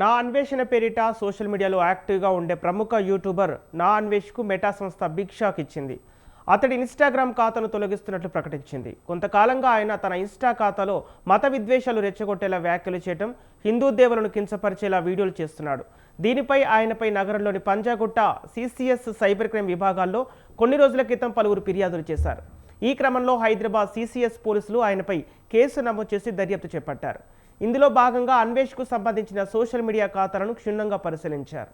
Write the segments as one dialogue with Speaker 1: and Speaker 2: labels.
Speaker 1: నా అన్వేషణ పేరిట సోషల్ మీడియాలో యాక్టివ్గా ఉండే ప్రముఖ యూట్యూబర్ నా అన్వేష్కు మెటా సంస్థ బిగ్ షాక్ ఇచ్చింది. అతడి ఇన్స్టాగ్రామ్ ఖాతాను తొలగిస్తున్నట్లు ప్రకటించింది. కొంతకాలంగా ఆయన తన ఇన్స్టా ఖాతాలో మత విద్వేషాలు రెచ్చగొట్టేలా వ్యాఖ్యలు చేయడం, హిందూ దేవులను కించపరిచేలా వీడియోలు చేస్తున్నాడు. దీనిపై ఆయనపై నగరంలోని పంజాగుట్ట సిసిఎస్ సైబర్ క్రైమ్ విభాగాల్లో కొన్ని రోజుల క్రితం పలువురు ఫిర్యాదులు చేశారు. ఈ క్రమంలో హైదరాబాద్ సిసిఎస్ పోలీసులు ఆయనపై కేసు నమోదు చేసి దర్యాప్తు చేపట్టారు. ఇందులో భాగంగా అన్వేష్కు సంబంధించిన సోషల్ మీడియా ఖాతాలను క్షుణ్ణంగా పరిశీలించారు.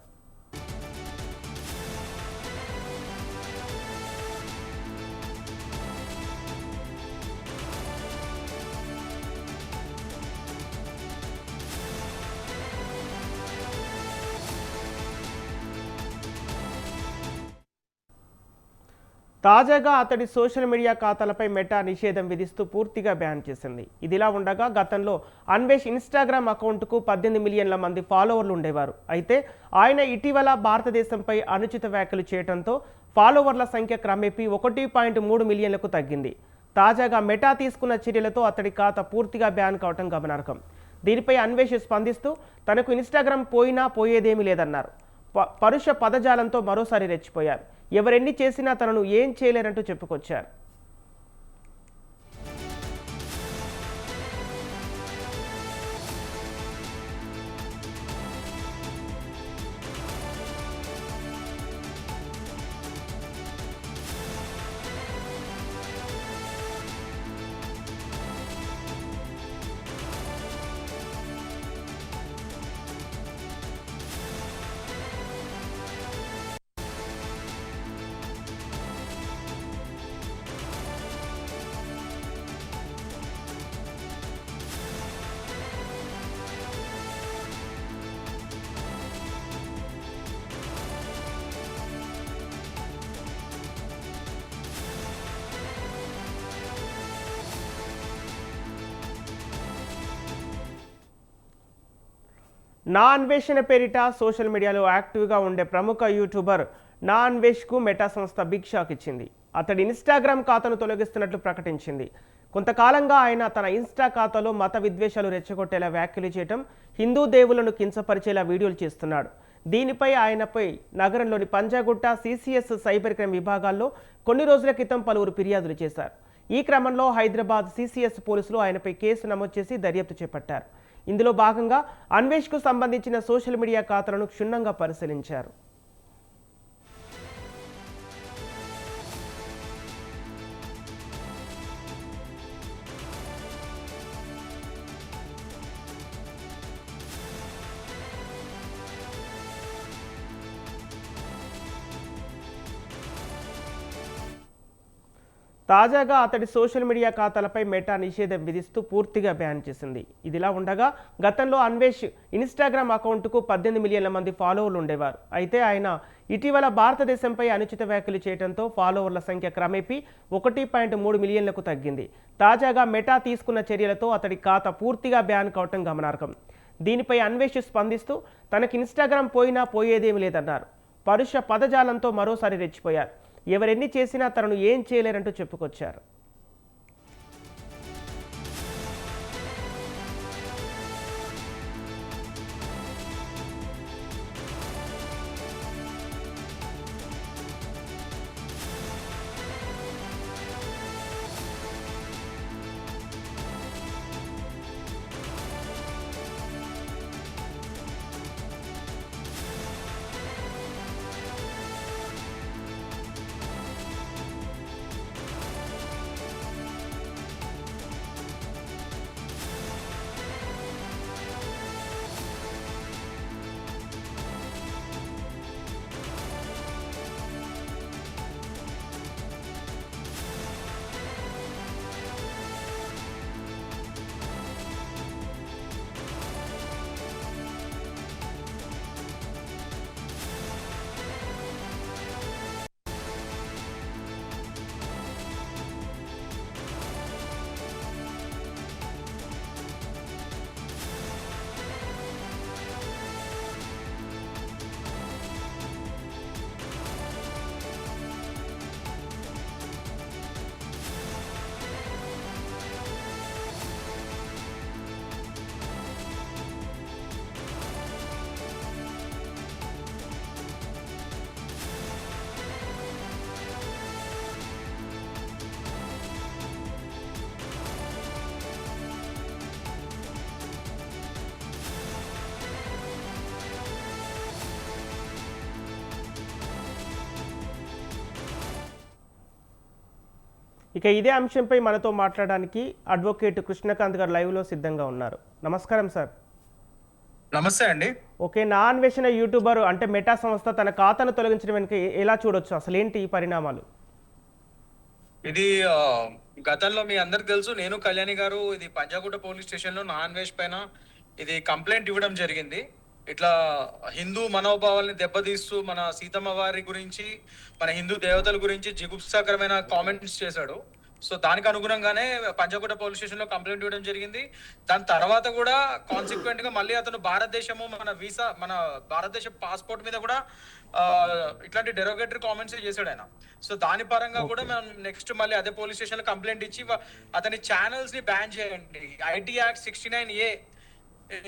Speaker 1: తాజాగా అతడి సోషల్ మీడియా ఖాతాలపై మెటా నిషేధం విధిస్తూ పూర్తిగా బ్యాన్ చేసింది. ఇదిలా ఉండగా గతంలో అన్వేష్ ఇన్స్టాగ్రామ్ అకౌంట్కు 18 మిలియన్ల మంది ఫాలోవర్లు ఉండేవారు. అయితే ఆయన ఇటీవల భారతదేశంపై అనుచిత వ్యాఖ్యలు చేయడంతో ఫాలోవర్ల సంఖ్య క్రమేపీ 1.3 మిలియన్లకు తగ్గింది. తాజాగా మెటా తీసుకున్న చర్యలతో అతడి ఖాతా పూర్తిగా బ్యాన్ కావడం గమనార్హం. దీనిపై అన్వేష్ స్పందిస్తూ తనకు ఇన్స్టాగ్రామ్ పోయినా పోయేదేమీ లేదన్నారు. పరుష పదజాలంతో మరోసారి రెచ్చిపోయారు. ఎవరెన్ని చేసినా తనను ఏం చేయలేరంటూ చెప్పుకొచ్చారు. నా అన్వేషణ పేరిట సోషల్ మీడియాలో యాక్టివ్గా ఉండే ప్రముఖ యూట్యూబర్ నా అన్వేష్కు మెటా సంస్థ బిగ్ షాక్ ఇచ్చింది. అతడి ఇన్స్టాగ్రామ్ ఖాతాను తొలగిస్తున్నట్లు ప్రకటించింది. కొంతకాలంగా ఆయన తన ఇన్స్టా ఖాతాలో మత విద్వేషాలు రెచ్చగొట్టేలా వ్యాఖ్యలు చేయడం, హిందూ దేవులను కించపరిచేలా వీడియోలు చేస్తున్నాడు. దీనిపై ఆయనపై నగరంలోని పంజాగుట్ట సిసిఎస్ సైబర్ క్రైమ్ విభాగాల్లో కొన్ని రోజుల క్రితం పలువురు ఫిర్యాదులు చేశారు. ఈ క్రమంలో హైదరాబాద్ సిసిఎస్ పోలీసులు ఆయనపై కేసు నమోదు చేసి దర్యాప్తు చేపట్టారు. ఇందులో భాగంగా అన్వేష్కు సంబంధించిన సోషల్ మీడియా ఖాతాలను క్షుణ్ణంగా పరిశీలించారు. తాజాగా అతడి సోషల్ మీడియా ఖాతాలపై మెటా నిషేధం విధిస్తూ పూర్తిగా బ్యాన్ చేసింది. ఇదిలా ఉండగా గతంలో అన్వేష్ ఇన్స్టాగ్రామ్ అకౌంట్కు 18 మిలియన్ల మంది ఫాలోవర్లు ఉండేవారు. అయితే ఆయన ఇటీవల భారతదేశంపై అనుచిత వ్యాఖ్యలు చేయడంతో ఫాలోవర్ల సంఖ్య క్రమేపీ 1.3 మిలియన్లకు తగ్గింది. తాజాగా మెటా తీసుకున్న చర్యలతో అతడి ఖాతా పూర్తిగా బ్యాన్ కావటం గమనార్హం. దీనిపై అన్వేష్ స్పందిస్తూ తనకి ఇన్స్టాగ్రామ్ పోయినా పోయేదేమీ లేదన్నారు. పరుష పదజాలంతో మరోసారి రెచ్చిపోయారు. ఎవరెన్ని చేసినా తనను ఏం చేయలేరంటూ చెప్పుకొచ్చారు. ఇక ఇదే అంశంపై మనతో మాట్లాడడానికి అడ్వకేట్ కృష్ణకాంత్ గారు లైవ్లో సిద్ధంగా ఉన్నారు. నమస్కారం సార్.
Speaker 2: నమస్తే అండి.
Speaker 1: ఓకే, నా అన్వేషణ యూట్యూబర్ అంటే మెటా సంస్థ తన ఖాతాను తొలగించడం వెనుక ఎలా చూడొచ్చు, అసలు ఏంటి ఈ పరిణామాలు?
Speaker 2: ఇది గతంలో మీ అందరికి తెలుసు, నేను కళ్యాణి గారు ఇది పంజాగుట్ట పోలీస్ స్టేషన్ లో నా అన్వేష్ పైన ఇది కంప్లైంట్ ఇవ్వడం జరిగింది. ఇట్లా హిందూ మనోభావాల్ని దెబ్బతీస్తూ మన సీతమ్మ వారి గురించి, మన హిందూ దేవతల గురించి జిగుప్సాకరమైన కామెంట్స్ చేశాడు. సో దానికి అనుగుణంగానే పంజాగుట్ట పోలీస్ స్టేషన్ లో కంప్లైంట్ ఇవ్వడం జరిగింది. దాని తర్వాత కూడా కాన్సిక్వెంట్ గా మళ్ళీ అతను భారతదేశము మన భారతదేశ పాస్పోర్ట్ మీద కూడా ఇట్లాంటి డెరోగేటరీ కామెంట్స్ చేశాడు ఆయన. సో దాని పరంగా కూడా మేము నెక్స్ట్ మళ్ళీ అదే పోలీస్ స్టేషన్ లో కంప్లైంట్ ఇచ్చి అతని ఛానల్స్ ని బ్యాన్ చేయండి, ఐటీ యాక్ట్ 69A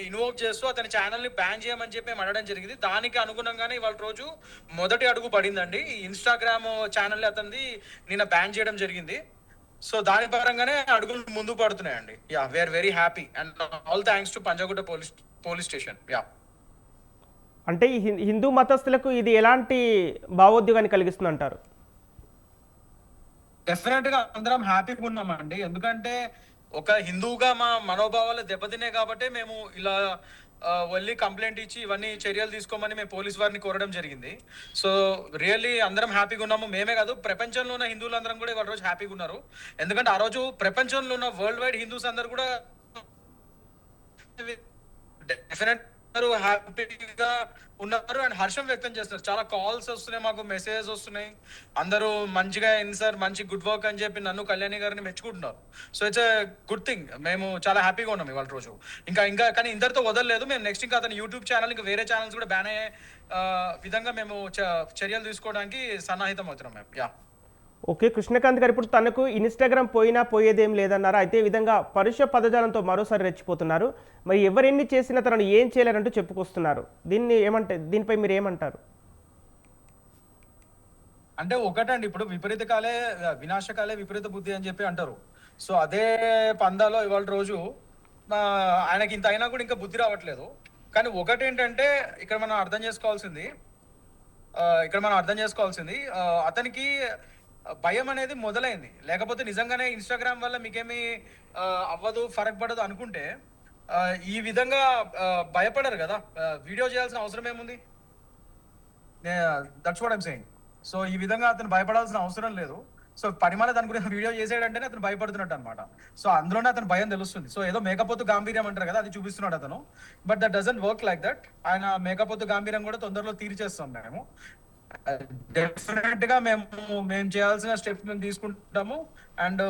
Speaker 2: ఇన్వోక్ చేస్తూ అతని ఛానల్ ని బ్యాన్ చేయమని చెప్పి మేము అడగడం జరిగింది. దానికి అనుగుణంగానే ఇవాళ రోజు మొదటి అడుగు పడిందండి. ఈ ఇన్స్టాగ్రామ్ ఛానల్ అతనిది నిన్న బ్యాన్ చేయడం జరిగింది. సో దాని పరంగానే అడుగులు ముందుకు పడుతున్నాయండి. Yeah, we are very happy and all thanks to Panjagutta police station. Yeah,
Speaker 1: అంటే ఈ హిందూ మతస్థులకు ఇది ఎలాంటి భావోద్వేగాన్ని కలిగిస్తుంది అంటారు?
Speaker 2: డెఫినెట్ గా అందరం హ్యాపీగా ఉన్నామండి. ఎందుకంటే ఒక హిందూగా మా మనోభావాలు దెబ్బతిన్నాయి కాబట్టి మేము ఇలా వెళ్ళి కంప్లైంట్ ఇచ్చి ఇవన్నీ చర్యలు తీసుకోమని మేము పోలీస్ వారిని కోరడం జరిగింది. సో రియల్లీ అందరం హ్యాపీగా ఉన్నాము. మేమే కాదు, ప్రపంచంలో ఉన్న హిందువులందరం కూడా ఇవాళ రోజు హ్యాపీగా ఉన్నారు. ఎందుకంటే ఆ రోజు ప్రపంచంలో ఉన్న వరల్డ్ వైడ్ హిందూస్ అందరు కూడా డెఫినెట్ హ్యాపీగా ఉన్నారు అండ్ హర్షం వ్యక్తం చేస్తున్నారు. చాలా కాల్స్ వస్తున్నాయి, మాకు మెసేజెస్ వస్తున్నాయి. అందరూ మంచిగా అయింది సార్, మంచి గుడ్ వర్క్ అని చెప్పి నన్ను కళ్యాణి గారిని మెచ్చుకుంటున్నారు. So it's a good thing. మేము చాలా హ్యాపీగా ఉన్నాం ఇవాళ రోజు. ఇంకా కానీ ఇందరితో వదలలేదు. మేము నెక్స్ట్ ఇంకా అతని యూట్యూబ్ ఛానల్, ఇంకా వేరే ఛానల్స్ కూడా బ్యాన్ అయ్యే విధంగా మేము చర్యలు తీసుకోవడానికి సన్నాహితం అవుతున్నాం మేము. యా,
Speaker 1: ఓకే, కృష్ణకాంత్ గారు ఇప్పుడు తనకు ఇన్స్టాగ్రామ్ పోయేదేం లేదన్నారు. అయితే ఈ విధంగా పరుష పదజాలంతో మరోసారి రెచ్చిపోతున్నారు. మరి ఎవరెన్ని చేసినా తనను ఏం చేయలేరంటూ చెప్పుకొస్తున్నారు. దీనిపై మీరు ఏమంటారు?
Speaker 2: అంటే ఒకటండి, ఇప్పుడు విపరీత కాలే వినాశకాలే విపరీత బుద్ధి అని చెప్పి అంటారు. సో అదే పందాలో ఇవాళ రోజు ఆయనకి ఇంత అయినా కూడా ఇంకా బుద్ధి రావట్లేదు. కానీ ఒకటేంటంటే ఇక్కడ మనం అర్థం చేసుకోవాల్సింది అతనికి భయం అనేది మొదలైంది. లేకపోతే నిజంగానే ఇన్స్టాగ్రామ్ వల్ల మీకేమి అవ్వదు, ఫరక్ పడదు అనుకుంటే ఈ విధంగా భయపడరు కదా. వీడియో చేయాల్సిన అవసరం ఏముంది? That's what I'm saying. So ఈ విధంగా అతను భయపడాల్సిన అవసరం లేదు. సో పరిమాణ దాని గురించి వీడియో చేసాడంటేనే అతను భయపడుతున్నట్టు అనమాట. సో అందులోనే అతను భయం తెలుస్తుంది. సో ఏదో మేకపోతు గాంభీర్యం అంటారు కదా, అది చూపిస్తున్నాడు అతను. But that doesn't work like that. ఆయన మేకపోతు గాంభీర్యం కూడా తొందరలో తీర్చేస్తాం మేము. డెఫినెట్ గా మేము చేయాల్సిన స్టెప్స్ మేము తీసుకుంటాము. అండ్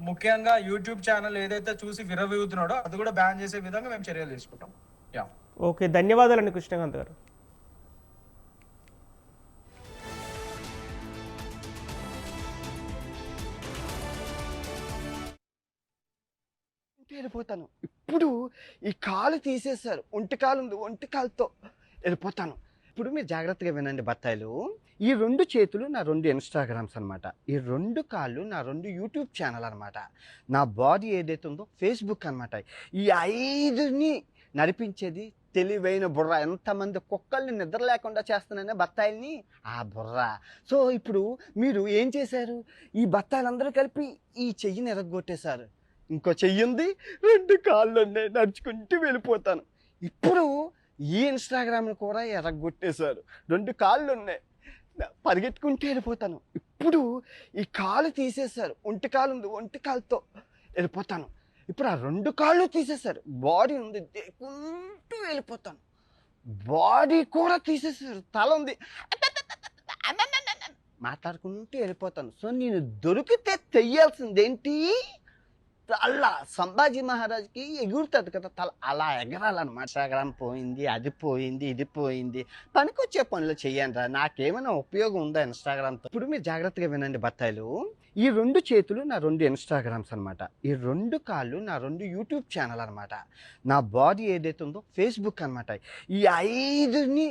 Speaker 2: ముఖ్యంగా యూట్యూబ్ ఛానల్ ఏదైతే చూసి విరవీగుతున్నాడో అది కూడా బ్యాన్ చేసే విధంగా మేము చర్యలు తీసుకుంటాం. యా,
Speaker 1: ఓకే, ధన్యవాదాలండి కృష్ణకాంత్ గారు.
Speaker 3: వెళ్ళిపోతాను. ఇప్పుడు ఈ కాలు తీసేశారు, ఒంటి కాలు ఉంది, ఒంటి కాలుతో వెళ్ళిపోతాను. ఇప్పుడు మీరు జాగ్రత్తగా వినండి బత్తాయిలు. ఈ 2 చేతులు నా 2 ఇన్స్టాగ్రామ్స్ అనమాట. ఈ 2 కాళ్ళు నా 2 యూట్యూబ్ ఛానల్ అనమాట. నా బాడీ ఏదైతే ఉందో ఫేస్బుక్ అనమాట. ఈ 5ని నడిపించేది తెలివైన బుర్ర. ఎంతమంది కుక్కల్ని నిద్ర లేకుండా చేస్తున్నానే బత్తాయిల్ని, ఆ బుర్ర. సో ఇప్పుడు మీరు ఏం చేశారు? ఈ బత్తాయిలందరూ కలిపి ఈ చెయ్యిని ఎరగొట్టేశారు. ఇంకో చెయ్యి ఉంది, 2 కాళ్ళు ఉన్నాయి, నడుచుకుంటూ వెళ్ళిపోతాను. ఇప్పుడు ఈ ఇన్స్టాగ్రామ్ని కూడా ఎరగొట్టేశారు. 2 కాళ్ళు ఉన్నాయి, పరిగెత్తుకుంటూ వెళ్ళిపోతాను. ఇప్పుడు ఈ కాలు తీసేశారు, ఒంటి కాలు ఉంది, ఒంటి కాలుతో వెళ్ళిపోతాను. ఇప్పుడు ఆ 2 కాళ్ళు తీసేశారు, బాడీ ఉంది, దేకుంటూ వెళ్ళిపోతాను. బాడీ కూడా తీసేశారు, తల ఉంది, మాట్లాడుకుంటూ వెళ్ళిపోతాను. సో నేను దొరికితే తెయ్యాల్సిందేంటి? తల. సంభాజీ మహారాజ్కి ఎగురుతుంది కదా తల, అలా ఎగరాలన్నమాట. ఇన్స్టాగ్రామ్ పోయింది, అది పోయింది, ఇది పోయింది. పనికొచ్చే పనులు చెయ్యండి. నాకేమైనా ఉపయోగం ఉందా ఇన్స్టాగ్రామ్తో? ఇప్పుడు మీరు జాగ్రత్తగా వినండి బత్తాయిలు. ఈ 2 చేతులు నా 2 ఇన్స్టాగ్రామ్స్ అనమాట. ఈ 2 కాళ్ళు నా 2 యూట్యూబ్ ఛానల్ అనమాట. నా బాడీ ఏదైతే ఉందో ఫేస్బుక్ అనమాట. ఈ 5ని